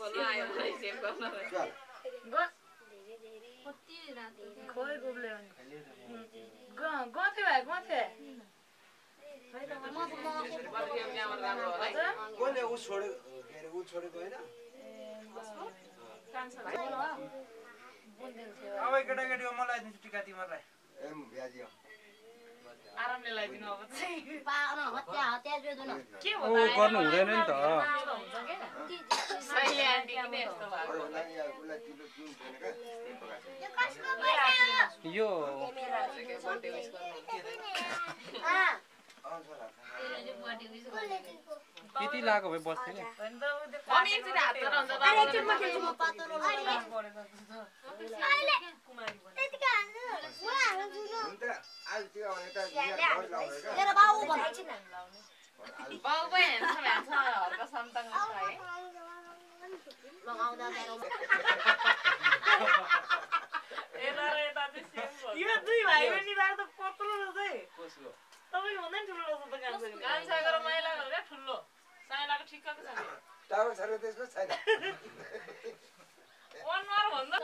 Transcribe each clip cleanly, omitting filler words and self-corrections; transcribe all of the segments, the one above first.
बोल्नु आयो मलाई सेभ गर्न कति रात खोइ गोब्ले गथे भाइ गथे कोले उ छोडेको के अरे उ छोडेको हैन अब केटाकेटी मलाई दिन्छु टिका तिमीहरुलाई एम ब्याजी आरामले लगाइदिनु अब चाहिँ पाउन हत्या हत्या जोदुन के हो ओ गर्नु हुँदैन नि त सहिले आन्टी किन यस्तो भएको यो बर्थडे विश गर्नु त्यति लागो भए बस्थ्यो नि मम्मी एकचोटि हात हुन्छ बाउ पनि हेर्छ हर्क सम्ताङ छ है यो दुई भाइ बहिनी बार त पत्रो रहेछ है तपाईँ भन्दा नि ठुलो रहेछ त कान्छाको र महिलाको क्या ठुलो साइलाको ठिक्कको छ टावर छ र त्यसको छैन अनुहार भन्दा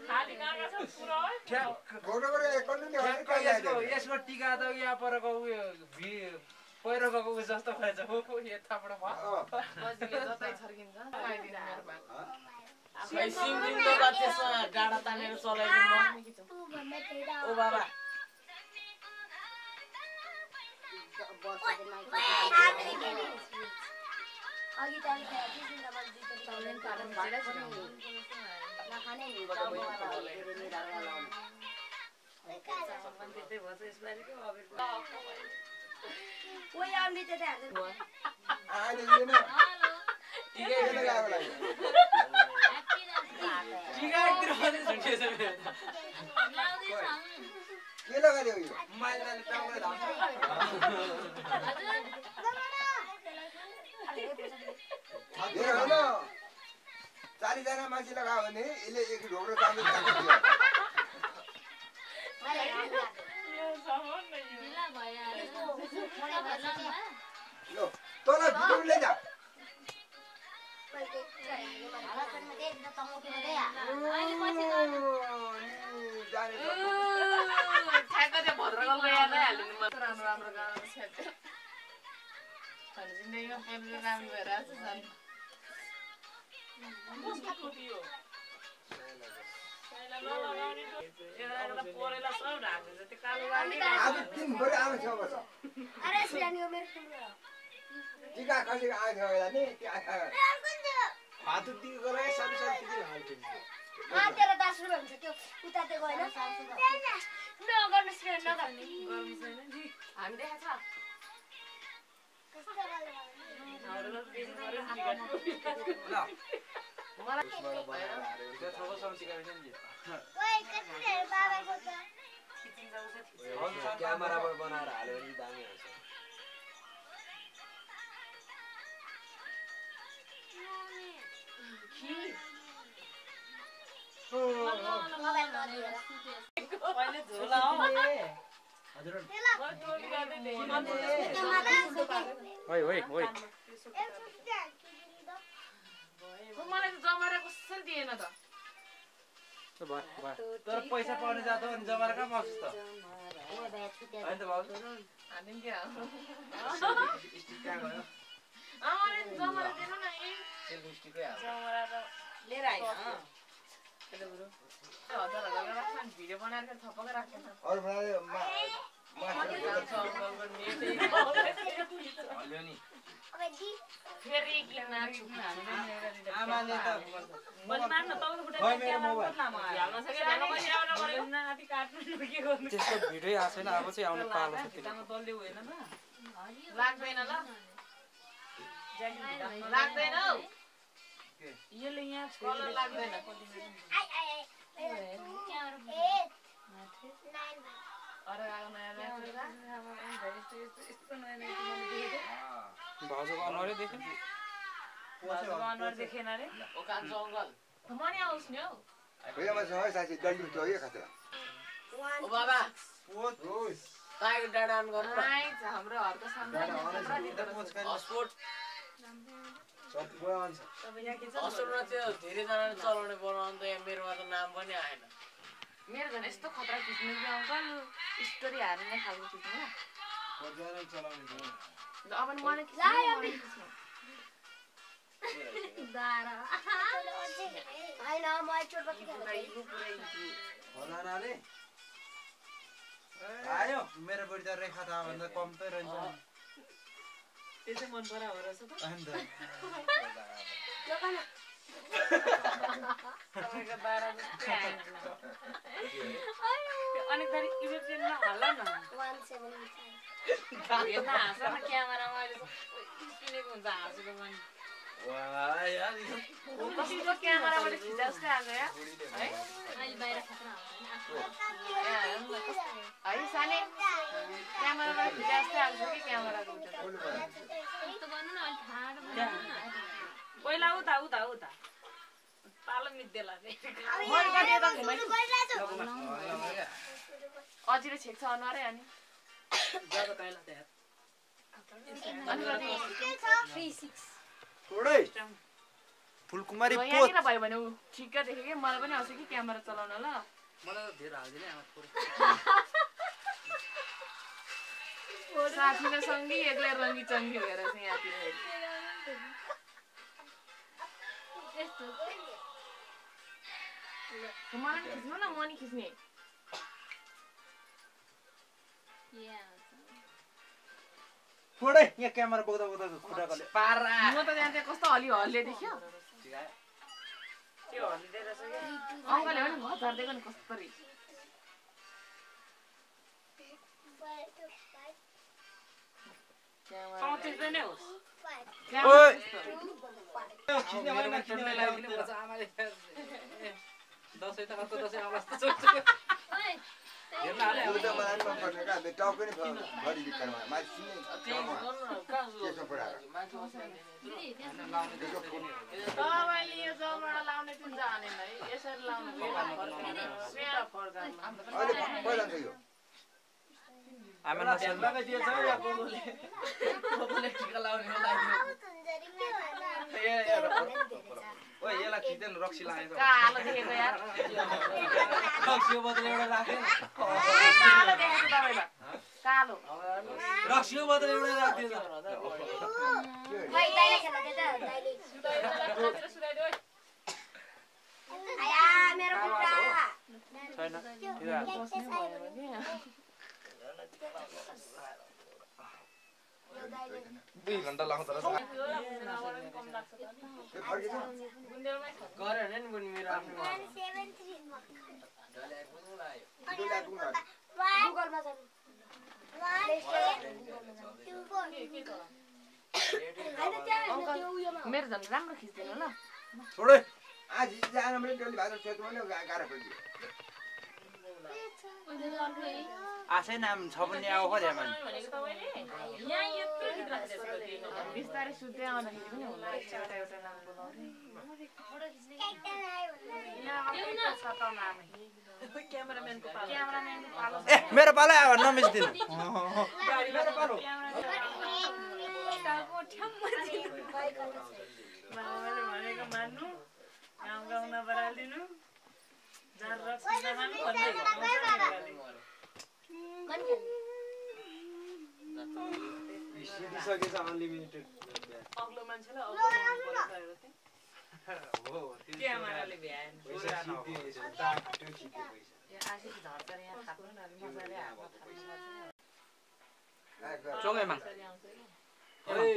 खाली नाका छ पुरा है फोटो गरेर यसको टिका त यहाँ परको उयो पहिरो गएको उयो जस्तो भएछ यताबाट भयो बजिले जतै छर्किन्छ लगाइदिनु मेरो भाग सिमदिनको गतेसँग डाँडा तानेर चलाइदिनु ओ बाबा अघि त कोही आउने त के लगाइदियो यो माइलाले टाउको धान्छ हेर हैन 40 जना मान्छे लगायो भने यसले एक ढोक्रो चामल लो तँलाई भिडियो ले जा ठ्याक्क त्यो भद्रकलको याद आइहाल्यो नि म राम्रो राम्रो गाना छ्याप्यो जिन्दगीमा फ्यामिली राम्रो भएर आएको छ आज दिनभरि आउँछ बस टिका कसैको आउँछ होला नि हात टिका गरे सानो सानो टिका हाल्छ तेरो 10 रुपैयाँ हुन्छ त्यो उता त्यो गएन नगर्नुस् न नगर्नु हामी देखाछ क्यामेराबाट बनाएर हाल्यो भने दामी हुन्छ पहिले झोला हो हजुर ओइ ओइ ओइ मलाई त जमारा कसरी दिएन त तर पैसा पाउने जात हो नि जमारा कहाँ पाउँछ त हैन त बाबु हामी के हो स्टिक कहाँ गयो आमाले जमारा दिएन न ए त्यो स्टिकै हाल्छ जमरा त लिएर आइन हजार राख्छ भिडियो बनाएर थपक राखेछ अरु बनाए हल्यो नि फेरि किन आमाले त पनि मान्न तपाईको बुढा क्यामेरा लामो हाल्न सक्यो ध्यान बसिराउन पर्यो नाति काट्नु के गर्नु त्यसको भिडियो आएको छैन अब चाहिँ आउने पालो छ भित्तामा तल्ले होइन न लाग्दैन ल लाग्दैन हौ यसले यहाँ कलर लाग्दैन अरे आउन भाउजूको अनुहारै देख्यो अनुहार देखेन रे ओका जंगल मनी आउस् नि हौ भैया छ है साथी डल्ली उठ्यो है खातिर ओ बाबा रोज टाइगर डाडा अन गर्नु आइ हाम्रो हरको सामने हस्पोट असलमा त्यो धेरैजनाले चलाउने बनाउनु त यहाँ मेरोमा त नाम पनि आएन मेरो झन् यस्तो खतरा खिच्नु कि अङ्कल स्टोरी हाल्ने खालको खिच्नु अब नि मलाई खिच्नु दारा हैन म चोटपट्टि आयो मेरो बुढी त रेखा थाहा भन्दा कम त रहन्छ त्यो चाहिँ मन परा हो रहेछ त अन्त तपाईँको दारा जस्तै अनि फेरि इजिप्सियनमा हल्ला न 175 हेर्न हाँस न क्यामेरामा अहिले किनेको हुन्छ हाँसेको पनि कतिको क्यामेराबाट खिचा जस्तै आएको है अहिले बाहिर खतरा है साने क्यामेराबाट खिचा जस्तै आएको कि क्यामेराको पहिला उता उता उता पालो मिद्देला अझै छेक्छ अनुहारै अनि फुलकुमारी यहाँनिर भयो भने ऊ ठिक्क देख्यो कि मलाई पनि आउँछ कि क्यामेरा चलाउन ल साथीले सँगै एक्लै रङ्गी चङ्गी भएर चाहिँ यहाँतिर मलाई नि खिच्नु न म नि खिच्ने फोडै यहाँ क्यामेरा बोक्दा बोक्दा खुट्टा गले पारा म त त्यहाँ चाहिँ कस्तो अलि हल्ले देख्यो त्यो हलिँदै रहेछ कि अङ्कलले पनि घर दिएको नि कस्तो रहेछ त्यस्तै नै होस् दसैँ त कस्तो दसैँ आवाज त हेर्न हाले त्यो त मलाई मन पर्ने का बे टाउको नि भरि भित्रमा माथि सुन्ने त्यसमा पराएर तपाईँले यो जलबाट लाउने चाहिँ जानेन है यसरी लाउनु अहिले पहिला छ यो हामी नसेल्दामै दिएछ या बोबोले टिका लाउने होला ओइ यसलाई खिच्दैन रक्सी लागेको कालो देखेको यार रक्सीको बदले एउटा राख्यो कालो देखेको तपाईँलाई कालो रक्सीको बदले एउटा राख्दियो खै दाइले खेल्न दे त दाइले आया मेरो कुट्टा छैन दुई घन्टा लाग्छ त्यो फर्किन्छ गरे हैन नि बुढी मेरो आफ्नो गुगलमा जानु मेरो झन् राम्रो खिच्दिनु ल छोडै आज जान मैले डोली भात सोध्नु नि गाह्रो पर्यो आशै नाम छ भने आऊ खो ध्यान यहाँ यत्रो बिस्तारै सुत्दै आउँदाखेरि पनि हुँदो रहेछ एउटा एउटा नाम बोलाउँदै क्यामेराम्यानको पालो क्यामेराम्यानको पालो ए मेरो पालो आयो नमिस्दिनु मेरो पालो बाबाले भनेको मान्नु गाउँ गाउँ नबरालिदिनु जार रक्सी नखानु भन्दै सिधिसकेछ अनलिमिटेड अग्लो मान्छेलाई अग्लो क्यामेराले भ्याएन पैसा सिधिएछ दाग त्यो खिच्यो पैसा आशिक झर्छ यहाँ थाप्नु न मजाले हातमा थाप्नु चोङैमा ओइ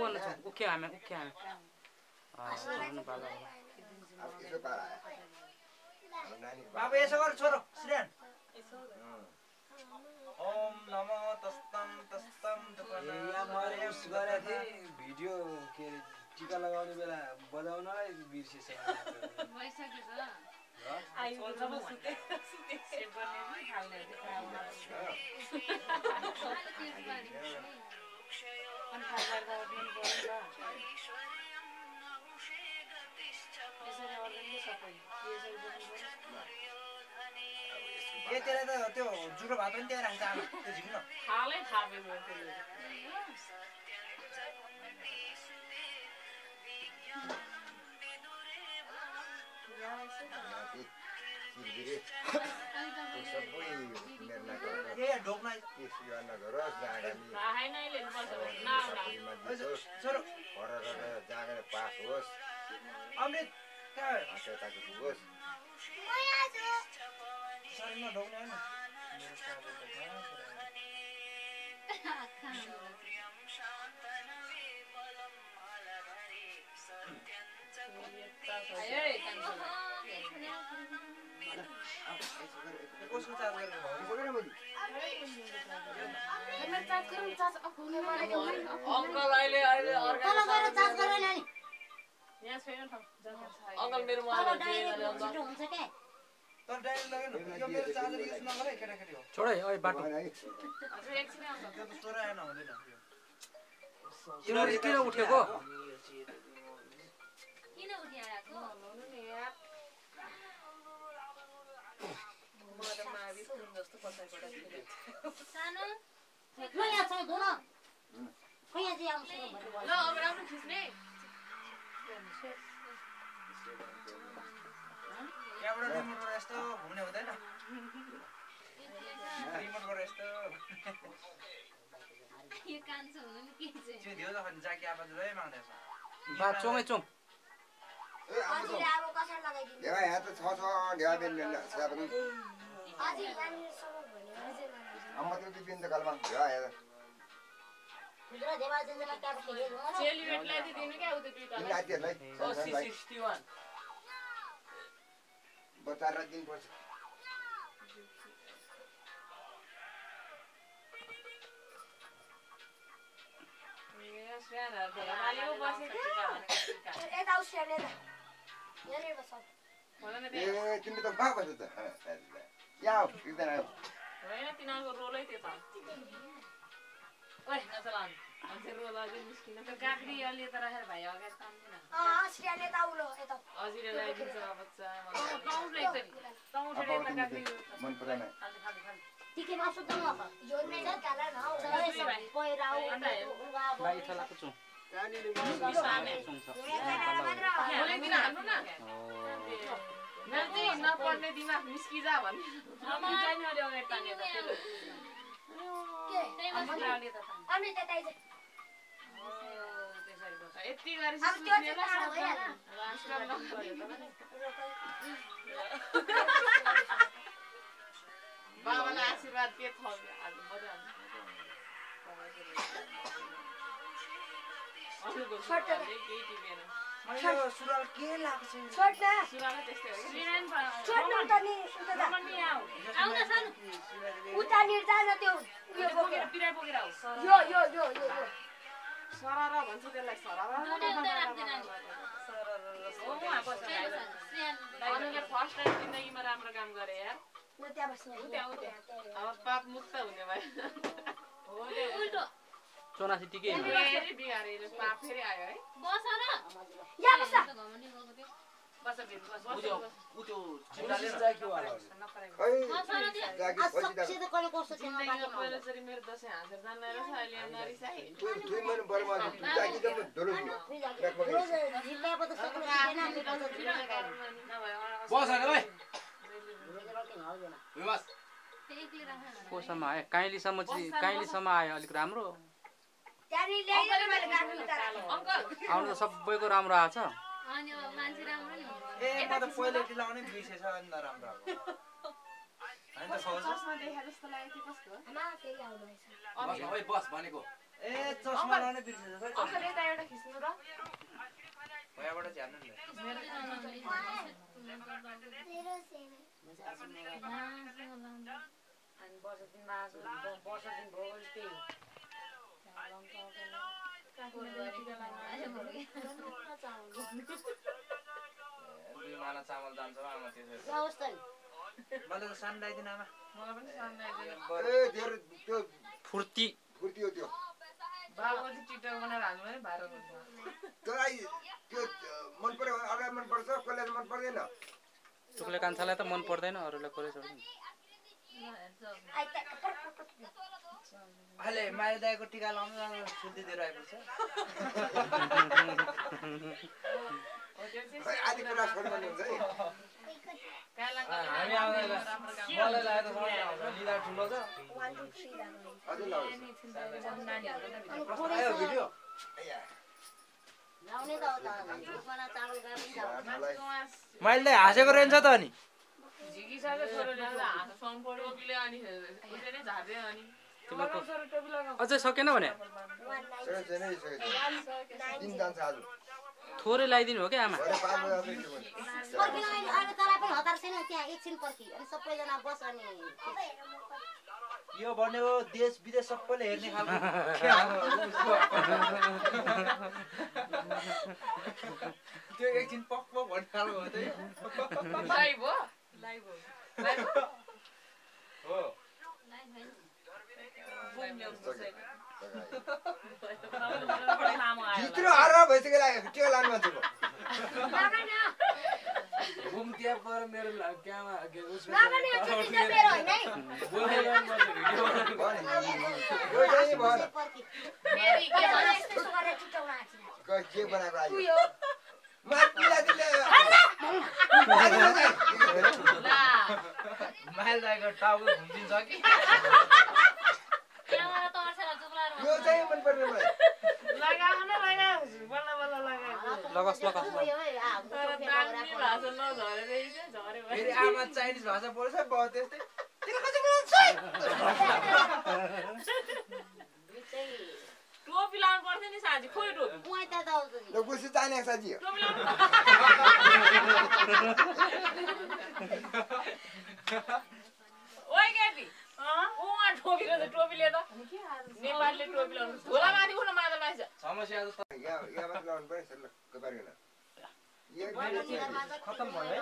ओला छ उखे हामी भन्नु पालो अब यसो पारा बाबा यसो गर छोरो श्रेण ओम नमो तस्तम तस्तम यहाँ मैले उस गरेको थिएँ भिडियो के अरे टिका लगाउने बेला बजाउनलाई बिर्सेछ त्यसले त त्यो जुठो भात पनि त्यहाँ राख्छ आमा त्यो झिक्नु हालै थापेको त्यसले ढोक्न पास होस् अमृत कहाँ हातेताको पुगोस् शरीरमा ढोक्ने होइन कसको चार्ज गरेर अङ्कल अहिले अङ्कल मेरो तर डाइरेक्ट लगेन यो मेरो चार्जर युज नगरे केटाकेटी हो छोड है ओइ बाटो त्यो त तोरा आएन हुँदैन तिमीहरू किन उठेको किन उठिआएको सानो म यहाँ छ धुन खोइ यहाँ चाहिँ आउँछ ल अब राम्रो खिच्ने यहाँबाट रिमोटबाट यस्तो घुम्ने हुँदैन रिमोटबाट यस्तो यो कान्छ हुनु नि के चाहिँ त्यो दियो त खनि जाकी आवाज लै माग्दैछ बा चोङै चोङ ए आउँछ अब कसरी लगाइदिनु देवा यहाँ त छ देवा बेन साबन अझै यहाँनिर सबै भन्यो अम्मा त्यो बिन त कलमा देवा यहाँ खुद्रा देवा जन्जला क्याब खेलेको हो सेलिब्रेटलाई चाहिँ दिनु क्या उता दुईटा नातिहरूलाई C61 बचाएर दिनुपर्छ यता आउँ स्याहार्ने त यहाँनिर बस ए तिमी त कहाँ बस्छ त यहाँ एकजना आयो होइन तिनीहरूको रोलै त्यो त ओइ नचलान मान्छे रोल अझै निस्किन त काक्री अलि त राखेर भाइ अगाडि तान्दैन स्याहार्ने त आउलो यता अजिले लगाइदिन्छ बच्चा तौले त तौले त काक्री मन परेन टिके मासु त म जोड्ने छ काला न पहिराउ बा इथलाको चोङ बिसामे चोङ छ बोले दिन हाल्नु न मेरो चाहिँ नपढ्ने दिमाग निस्किजा भन्ने जाने अलि अगाडि ताने त अनि त्यतै चाहिँ यति गरे अब त्यो चाहिँ टाढो भइहाल्यो बाबालाई आशीर्वाद के थप्यो आज मजा आउँछ केही टिपेन मैले सुरुवाल के लाग्छ छोड्न सुरुवालै त्यस्तै हो छोड्नु त नि उता आउ न सानो उता निर्दा न त्यो उयो बोकेर पिराइ बोकेर आऊ यो सरारा भन्छ त्यसलाई सरारा अनुले फर्स्ट टाइम जिन्दगीमा राम्रो काम गरे यार ल त्यहाँ बस्नु अब पाप मुक्त हुने भयो उल्टो चोनासी टिकै फेरि बिगारे पाप फेरि आयो है बस न यहाँ बस बस बिन बस खै जाकी पछि त सिधै कहिले कस्तो छ जिन्दगीमा पहिलोचोटि मेरो दसैँ हाँसेर जान्न रहेछ अहिले नरिसाइ दुई महिना बरमा जाकी त धुलो रोज जिल्लाको त सक्नु छैन बस अरे ओइ बस कोसम्म आयो काइलीसम्म आयो अलिक राम्रो त्यहाँनिर ल्याइदिनु मैले गाडी उतार अङ्कल आउनु त सबैको राम्रो आएछ अनि मान्छे राम्रो नि ए म त पहिले दिलाउने बिर्सेछ अनि नराम्रो हैन त चस्मा देखा जस्तो लाग्यो त्यो कसको मा फेरि आउनुहुन्छ ओइ बस भनेको ए चस्मा लाउने बिर्सेछ खै अङ्कल यता एउटा खिच्नु र भयाबाट ध्यान नि अनि वर्ष दिनमा वर्ष दिन भयो त्यही दुई माना चामल जान्छ आमा त्यसरी जाओस् त मैले त सानो ल्याइदिन आमा मलाई पनि सामने ए त्यो फुर्ती हो त्यो बाबा चाहिँ टिकटक बनाएर हाल्नु भने भाइरल हुन्छ तँलाई त्यो मन पर्यो अरूलाई मन पर्छ कसैलाई मन पर्दैन टुक्ले कान्छालाई त मन पर्दैन अरूलाई कसले छोड्दैन अहिले माया दाइको टिका लाउनु छुट्टी दिएर आइपुग्छ आदि कुरा छोड्नु हुन्छ है हामी आउँदैन मलाई लाग्यो त लिँदा ठुलो छ 1 2 3 लाग्यो अझै लाउँछ आयो भिडियो लाउने त हो त मलाई चावल गाड्नु मैले त हाँसेको रहेछ त अनि झिकिसक्यो छोरोले हाँस्न पर्यो कि अनि यसले नै झार्दै अनि अझै सकेन भने दिन जान्छ आज थोरै लगाइदिनु हो क्या आमा भरे 5 बजे आउँछ पर्खिन अहिले तँलाई पनि हतार छैन त्यहाँ एकछिन पर्खि अनि सबैजना बस अनि यो भनेको देश विदेश सबैले हेर्ने खालको त्यो एकछिन पक पक भन्ने खालको हो त यो लाइभ हो लाइभ हो लाइभ हो भित्र हर भइसक्यो लाग्यो टिका लानु मान्छेको घुम त्यहाँ पर मेरो क्यामा के उसमा नगर्ने यो चुटी चाहिँ मेरो हैन है बोल्दै गर्नुपर्छ भिडियो यो चाहिँ भन पर्खि मेरी के मलाई यस्तो गरेर चुटाउन आछ के बनाएको आयो उयो माथिला दिले ला माइल दाइको टाउको घुम्दिन्छ कि क्यामेरा तर्सेर जुब्लाएर यो चाहिँ मन पर्ने मलाई लगाऊ न लगाऊ बल्ल बल्ल लगाऊ लगस लगस उयो है तर दामी भाषा नझरेर झरे फेरि आमा चाइनिज भाषा बोल्छ बाउ त्यस्तै टोपी लाउनु पर्थ्यो नि साँझी खोइ टोपी उहाँ त आउँछ नि ल गुसी चाहिने साथी हो टोपी लाउनु ओइ केटी उहाँ टोपी रहेछ टोपी लिएर नेपालीले टोपी लाउनु झोला माथि उठ्न मादल माइस समस्या त यहाँ मात्र लाउनु पर्यो सर ल कपारिएन खतम भयो है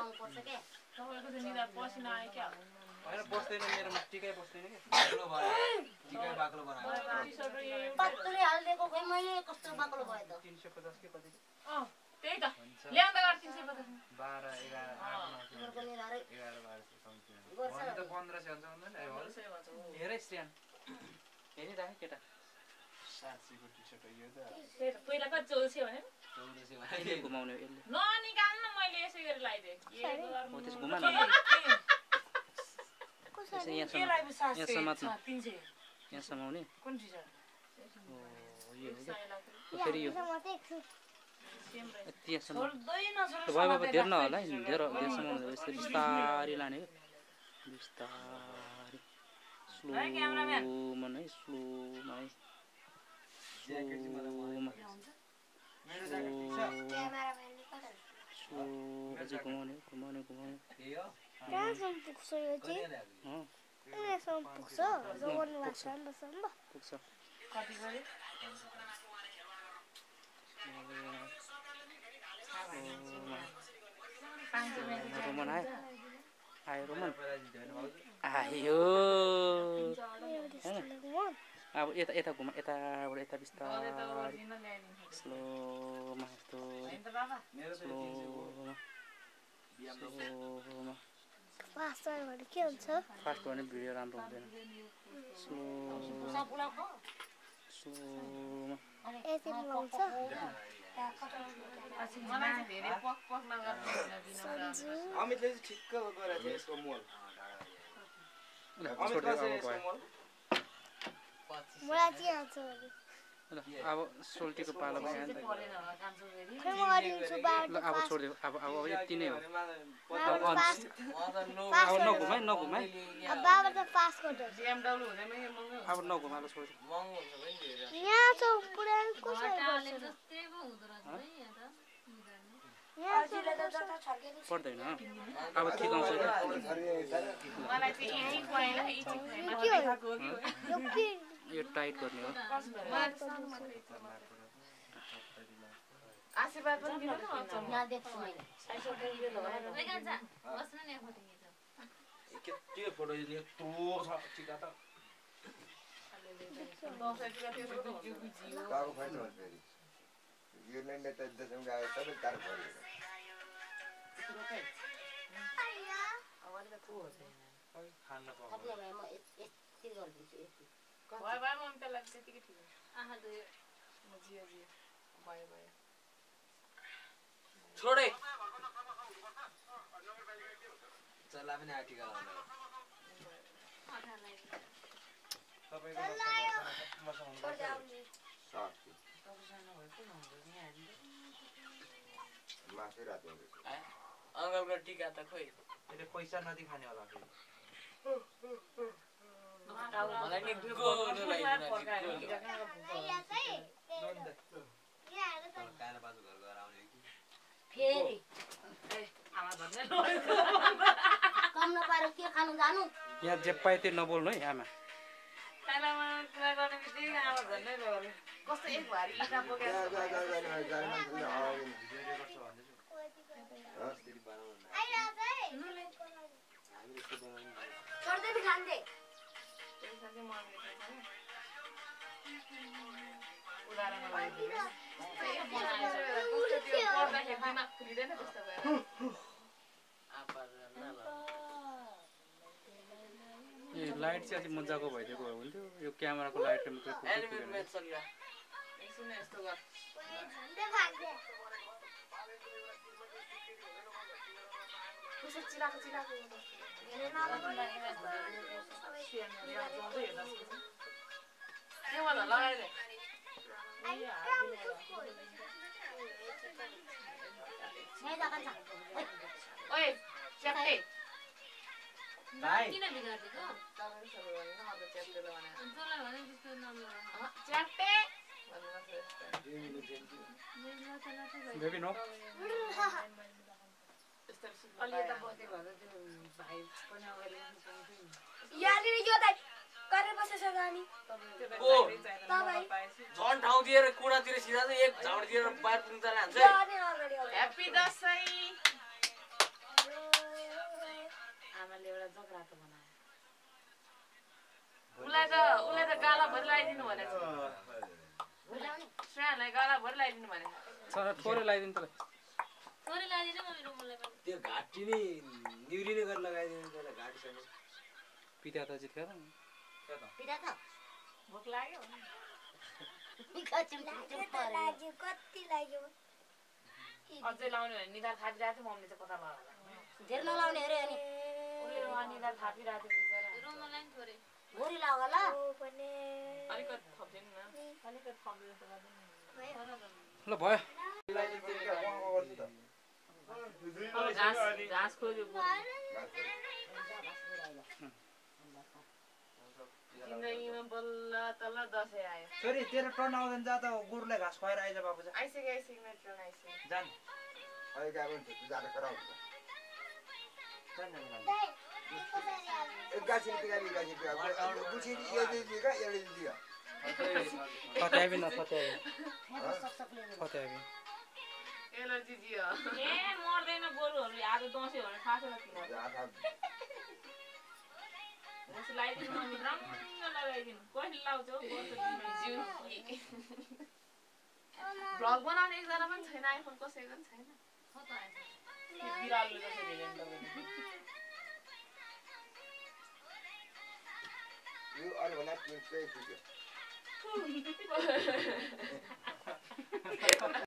तपाईँको चाहिँ निदा पसिना आयो क्या हैन बस्दैन मेरोमा टिकै बस्दैन के बाक्लो भयो टिकै बाक्लो बनायो पत्तुले हाल्दिएको खै मैले कस्तो बाक्लो भयो त 350 के कति त्यही त ल्याउँदा गर् 350 12 11 8 9 तिम्रो पनि हारे 11 12 गर्छ त 1500 हुन्छ भन्दैन हेरै श्रेयान हेरिराखे केटा 700 को टी-शर्ट हो यो त त्यही त पहिला कति 1400 भने 1400 यसले घुमाउने हो यसले ननिकाल्न मैले यसै गरी लगाइदिएँ हो त्यस घुमा न यसो यहाँ समात्नु यहाँ समाउने कुन टी-शर्ट हो यो हो क्या फेरि यो यति यहाँ समाउने छोड्दैन छोड्दैन भयो भयो धेर नहोला है धेर समाउनु यस्तै बिस्तारै लाने क्या बिस्तारै स्लोमा है स्लोमा है स्लोमा स्लो अझै घुमाउने घुमाउने घुमाउने कहाँसम्म पुग्छ यो चाहिँ यहाँसम्म पुग्छ जोड्नु भएको छ नि पुग्छ कति गरे रोमन आयो आयो रोमन आयो अब यता यता घुमा यताबाट यता बिस्तारै स्लोमा यस्तो स्लोमा स्लोमा फास्ट भने के हुन्छ फास्ट भने भिडियो राम्रो हुँदैन स्लोमा स्लोमा यति हुन्छ मलाई धेरै पक पक नगर्नु अमितले चाहिँ ठिक्क गरेको थियो यसको मोल अमित छोड्दै कसरी अब यसको भयो मोल मलाई चाहिँ आउँछ ल अब सोल्टीको पालो भयो परेन होला कान्छो फेरि खै म गरिदिन्छु बाटो ल अब छोडिदियो अब यति नै हो बाबा पास अब नघुमाइ नघुमाइ अब बाबा त पास गर्छ BMW हुँदैन यो महँगो अब नघुमा ल छोडिदियो महँगो हुन्छ पनि धेरै यहाँ त पुरानो कसरी गर्छ यहाँ पर्दैन अब ठिक आउँछ मलाई चाहिँ इचिङ भएन इचिङ के हो? देखाएको हो कि यो के यो टाइट गर्ने हो आशीर्वाद पनि दिनु न अचम्म यहाँ देख्छु मैले के फोटो यत्रो छ टिका त बाबु फाइट हुन्छ फेरि यो ल्यान्डे त देशमा गयो सबै तार भयो खान पाउँछ थप्ने भए म यति गरिदिन्छु यति भयो भयो मम्मी त्यसलाई त्यतिकै ठिक हो म जियो जियो भयो भयो छोडे चल्ला पनि आयो टिका लगाउन अङ्कलको टिका त खोइ त्यसले पैसा नदी खाने होला फेरि मलाई नि गोलो लगाइदिनु काना बाजु घर गएर आउने कि फेरि कम नपाएर के खानु जानु यहाँ जे पाए त्यो नबोल्नु है आमा कस्तो एक भारी इँटा बोकेर छोड्दै भी खान्थे ए लाइट चाहिँ अलिक मजाको भइदिएको भए हुन्थ्यो यो क्यामेराको लाइटले मात्रै एनिमे चल्ला एकछिन यस्तो गर कस्तो चिलाएको चिलाएको लगाइदिए ओए च्याप्टे भाइ च्याप्टे बेबी नो यहाँनिर यो त गरेर बसेछ जानी झन् ठाउँ दिएर कुडातिर सिधा एक झाउँ दिएर बाहिर पुग्नु त हान्छ ह्याप्पी दसैँ आमाले एउटा जगरातो बनायो उसलाई त गाला भरि लगाइदिनु भनेको श्रेयालाई गाला भरि लगाइदिनु भनेको थोरै लगाइदिनु त त्यो घाँटी नै निउरिने गरेर लगाइदिनु त्यसलाई घाँटीसँग पिता त जित्खेर पिता त भोक लाग्यो कति लाग्यो अझै लाउने भने निधार थापिरहेको थियो मम्मीले चाहिँ कता लगायो धेर नलाउने अरे अनि उसले उहाँ निधार थापिरहेको थियो बिचरा भोरी लाग ल अलिकति थपिदिनु न अलिकति थप्दै जस्तो ल भयो घाँस खोज्यो जिन्दगीमा बल्ल तल्ल दसैँ आयो छोरी तेरो टर्न आउँदैन जा त गोरुलाई घाँस खुवाएर आइज बाबु जा आइसक्यो मेरो ट्रेन आइसक्यो जान फत्याबी न फत्याबी एलर्जी जियो ए मर्दैन गोरुहरू आज दसैँ भने थाहा छैन किन उसो लगाइदिनु मम्मी रङ्ग लगाइदिनु कहिले लाउँछ हौ भ्लग बनाउने एकजना पनि छैन आइफोन कसैको पनि छैन बिरालोले जस्तो हेरेन तपाईँले यो अरू भन्दा